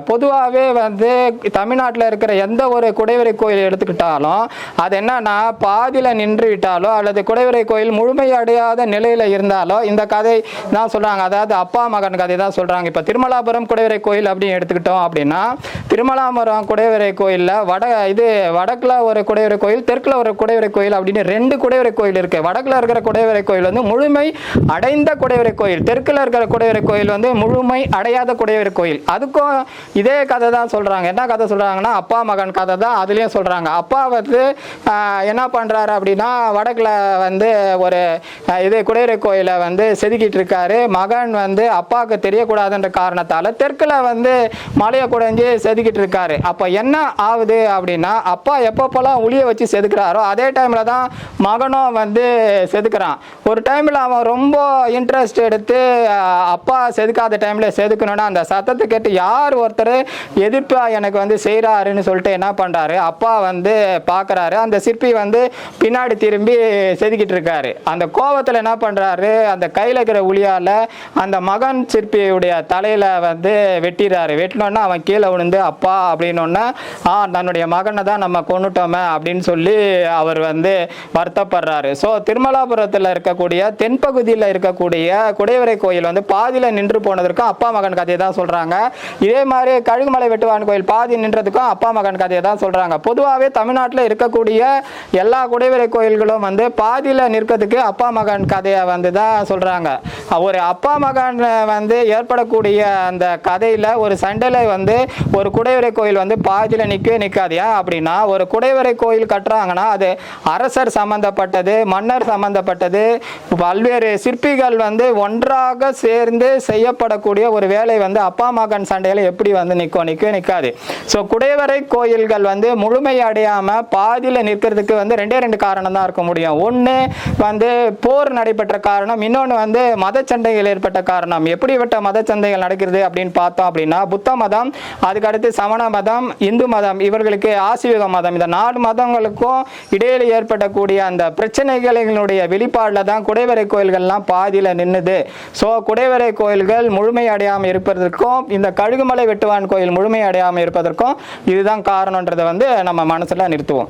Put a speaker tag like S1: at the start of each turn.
S1: பொதுவாகவே வந்து தமிழ்நாட்டில் இருக்கிற எந்த ஒரு குடைவரை கோயில் எடுத்துக்கிட்டாலும் அது என்னன்னா பாதியில் நின்று விட்டாலோ அல்லது குடைவரை கோயில் முழுமையடையாத நிலையில் இருந்தாலோ இந்த கதை தான் சொல்கிறாங்க. அதாவது அப்பா மகன் கதை தான் சொல்கிறாங்க. இப்போ திருமலாபுரம் குடைவரை கோயில் அப்படின்னு எடுத்துக்கிட்டோம் அப்படின்னா திருமலாபுரம் குடைவரை கோயிலில் வடக்கில் ஒரு குடைவரை கோயில், தெற்கில் ஒரு குடைவரை கோயில் அப்படின்னு 2 குடைவரை கோயில் இருக்குது. வடக்கில் இருக்கிற குடைவரை கோயில் வந்து முழுமை அடைந்த குடைவரை கோயில், தெற்கில் இருக்கிற குடைவரை கோயில் வந்து முழுமை அடையாத குடைவரை கோயில். அதுக்கும் இதே கதை தான் சொல்கிறாங்க. என்ன கதை சொல்கிறாங்கன்னா அப்பா மகன் கதை தான் அதுலேயும் சொல்கிறாங்க. அப்பா வந்து என்ன பண்ணுறாரு அப்படின்னா வடக்கில் வந்து ஒரு குடைவரை கோயிலை வந்து செதுக்கிட்டு இருக்காரு. மகன் வந்து அப்பாவுக்கு தெரியக்கூடாதுன்ற காரணத்தால் தெற்கில் வந்து மலையை குடைஞ்சி செதுக்கிட்டு இருக்காரு. அப்போ என்ன ஆகுது அப்படின்னா அப்பா எப்பப்போலாம் உளியை வச்சு செதுக்கிறாரோ அதே டைமில் தான் மகனும் வந்து செதுக்கிறான். ஒரு டைமில் அவன் ரொம்ப இன்ட்ரெஸ்ட் எடுத்து அப்பா செதுக்காத டைமில் செதுக்கணும்னா அந்த சத்தத்தை கேட்டு யார் ஒருத்தர் எதிர்ப்பாக எனக்கு வந்து செய்கிறாருன்னு சொல்லிட்டு என்ன பண்ணுறாரு, அப்பா வந்து பார்க்குறாரு. அந்த சிற்பி வந்து பின்னாடி திரும்பி செதுக்கிட்டு இருக்காரு. அந்த கோபத்தில் என்ன பண்ணுறாரு, அந்த கையில் இருக்கிற உளியால் அந்த மகன் சிற்பியுடைய தலையில் வந்து வெட்டிடுறாரு. வெட்டினோன்னா அவன் கீழே விழுந்து அப்பா அப்படின்னோன்னா தன்னுடைய மகனை தான் நம்ம கொண்டுட்டோமே அப்படின்னு சொல்லி அவர் வந்து வருத்தப்படுறாரு. ஸோ திருமலாபுரத்தில் இருக்கக்கூடிய தென்பகுதியில் இருக்கக்கூடிய குடைவரை கோயில் வந்து பாதியில் நின்று போனதற்கும் அப்பா மகன் கதையை தான் சொல்கிறாங்க. இதே மாதிரி கழுகுமலை வெட்டுவான் கோயில் பாதி நின்றதுக்கும் அப்பா மகன் கதையை தான் சொல்கிறாங்க. பொதுவாகவே தமிழ்நாட்டில் இருக்கக்கூடிய எல்லா குடைவரை கோயில்களும் வந்து பாதியில் நிற்கிறதுக்கு அப்பா மகன் கதையை வந்து தான் சொல்கிறாங்க. ஒரு அப்பா மகன் வந்து ஏற்படக்கூடிய அந்த கதையில் ஒரு சண்டையில் வந்து ஒரு குடைவரை கோயில் வந்து பாதியில் நிற்காது. ஏன் அப்படின்னா ஒரு குடைவரை கோயில் கட்டுறாங்கன்னா அது அரசர் சம்பந்தப்பட்டது, மன்னர் சம்பந்தப்பட்டது, பல்வேறு சிற்பிகள் வந்து ஒன்றாக சேர்ந்து செய்யப்படக்கூடிய ஒரு வேலை வந்து அப்பா மகன் சண்டையில் எப்படி வந்து நிற்காது. ஸோ குடைவரை கோயில்கள் வந்து முழுமை அடையாமல் பாதியில் நிற்கிறதுக்கு வந்து 2 காரணம் தான் இருக்க முடியும். ஒன்று வந்து போர் நடைபெற்ற காரணம், இன்னொன்று வந்து மத சண்டைகள் ஏற்பட்ட காரணம். எப்படிப்பட்ட மத சண்டைகள் நடக்கிறது அப்படின்னு பார்த்தோம் அப்படின்னா புத்த மதம், அதுக்கடுத்து சமண மதம், இந்து மதம், இவர்களுக்கு ஆசிவக மதம், இந்த 4 மதங்களுக்கும் இடையில ஏற்படக்கூடிய அந்த பிரச்சனைகளினுடைய வெளிப்பாடில் தான் குடைவரை கோயில்கள்லாம் பாதியில் நின்றுது. ஸோ குடைவரை கோயில்கள் முழுமை அடையாமல் இருப்பதற்கும் இந்த கழுகுமலை வெட்டுவான் கோயில் முழுமை அடையாமல் இருப்பதற்கும் இதுதான் காரணன்றதை வந்து நம்ம மனசில் நிறுத்துவோம்.